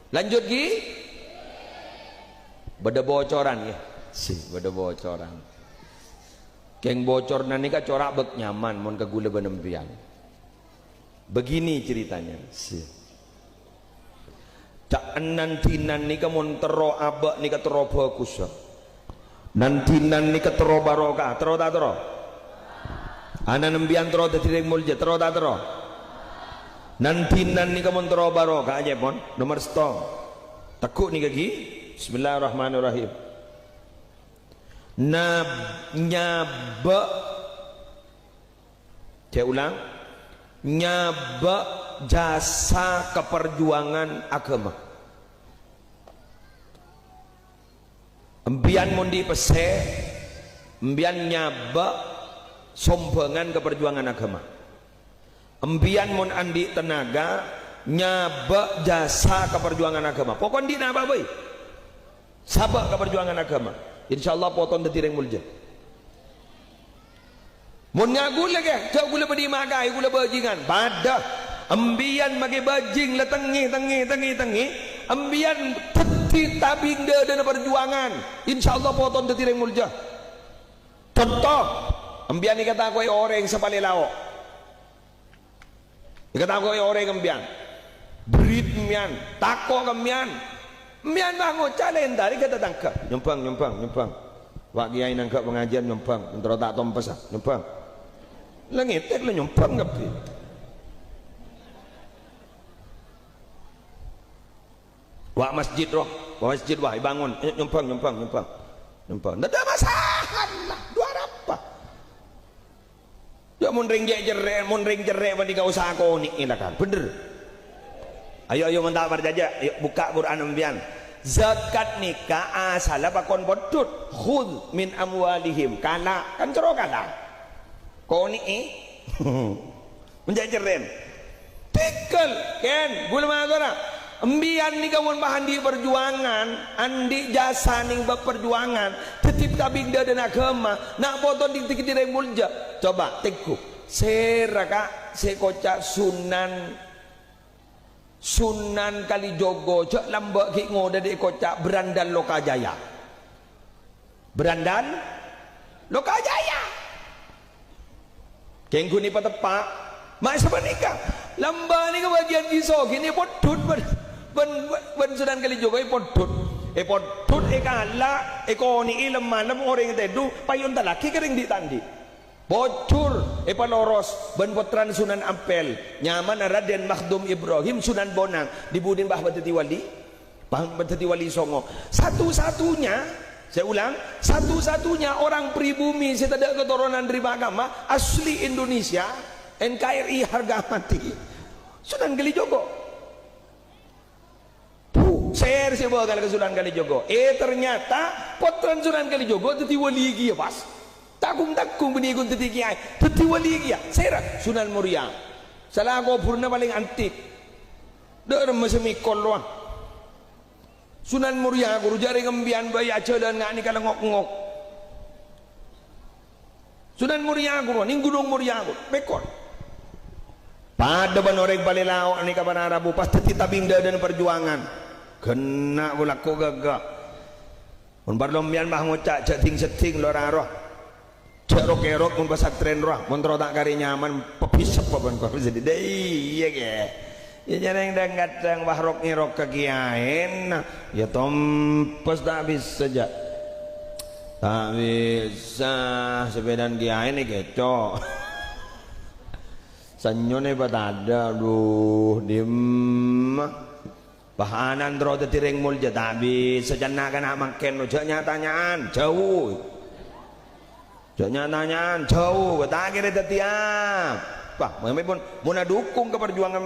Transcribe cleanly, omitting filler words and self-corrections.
Lanjut gi beda bocoran ya beda bocoran keng bocor nani ka corak bek nyaman mon kagula benempian begini ceritanya cak nantinan nika mon tero abak nika tero bagus nantinan nika tero barokah tero tak tero anak nembian tero dadi mulja tero tak tero nantinan nika mon tero barokah aja pon nomor setong tekuk nika gi bismillahirrahmanirrahim nyaba saya ulang nyaba jasa keperjuangan agama embian mundi pese embian nyaba sombongan keperjuangan agama embian mun andi tenaga nyaba jasa keperjuangan agama pokok di napa boy sabak keperjuangan agama insyaallah potong detireng mulja mun ngagu lagi jauh gula bedi magai gula bajingan pada embian magi bajing le tengi embian teti tabingda dan perjuangan insyaallah potong detireng mulja contoh embian ni kata aku orang sepale laok kata aku orang embian berit embian tako embian mian bangun calen dari kata tangkap nyumpang wak kiai nangkap pengajian nyumpang mentero tak tompes nyumpang lengitek le nyumpang ngapi wak masjid wah bangun nyumpang ndak ada masalah dua apa ya mun ring jere bani ka usaha ko ni kan bener. Ayo mentah berjajak, ayo buka Quran embian. Zakat nikah asal bakon bodut khud min amwalihim kana kan cero kana. Ko ni menjajeren. Tekel ken gula magora. Embian ni kawan bahan di perjuangan, andi jasa ning perjuangan, tetip kabingda dan agama, nak potong di direng mulja. Coba teku. Seraka sekocak Sunan Kalijogo cak lambak ki ngoda de kocak Berandan Lokajaya kengku ni patepak mak sebanika lamba ni ke bagian kiso gini podut ben Sunan Kalijogo podut kala koni ilem malam orang tedu payun talaki kering ditandi bocor paloros ben potran Sunan Ampel nyaman Raden Makhdum Ibrahim Sunan Bonang dibudin bah Beteti Wali Songo satu-satunya saya ulang satu-satunya orang pribumi saya tidak keturunan dari agama asli Indonesia NKRI harga mati Sunan Kalijogo share saya bawa ke Sunan Kalijogo ternyata potran Sunan Kalijogo Beteti Wali ya pas takung benigun teti kiai teti wali kia serak Sunan Muria salah aku purna paling antik der mesemikol loh Sunan Muria guru jari ngembian bayi aja dan ngak ni kalau ngok Sunan Muria guru ning gunung Muria guru bekor pada banoreng balelao ni kapan Arabu pas teti tabingda dan perjuangan kena bulaku gagak mun barlombian bah ngocak jating seting loraro cerok-erok mun pasatren roh mun tak kari nyaman pepisep apa kok jadi deh iya ke ya jarang kadang bahrok ngerok ke kiain ya tompes tak bisa sepedan kiain ni keco senyone ada aduh dim bahanan roh tetireng mulja tak bisa jana kan makan lo nyatanyaan jauh jauh, tak kira tetiap. Pak, memang pun mau dukung ke perjuangan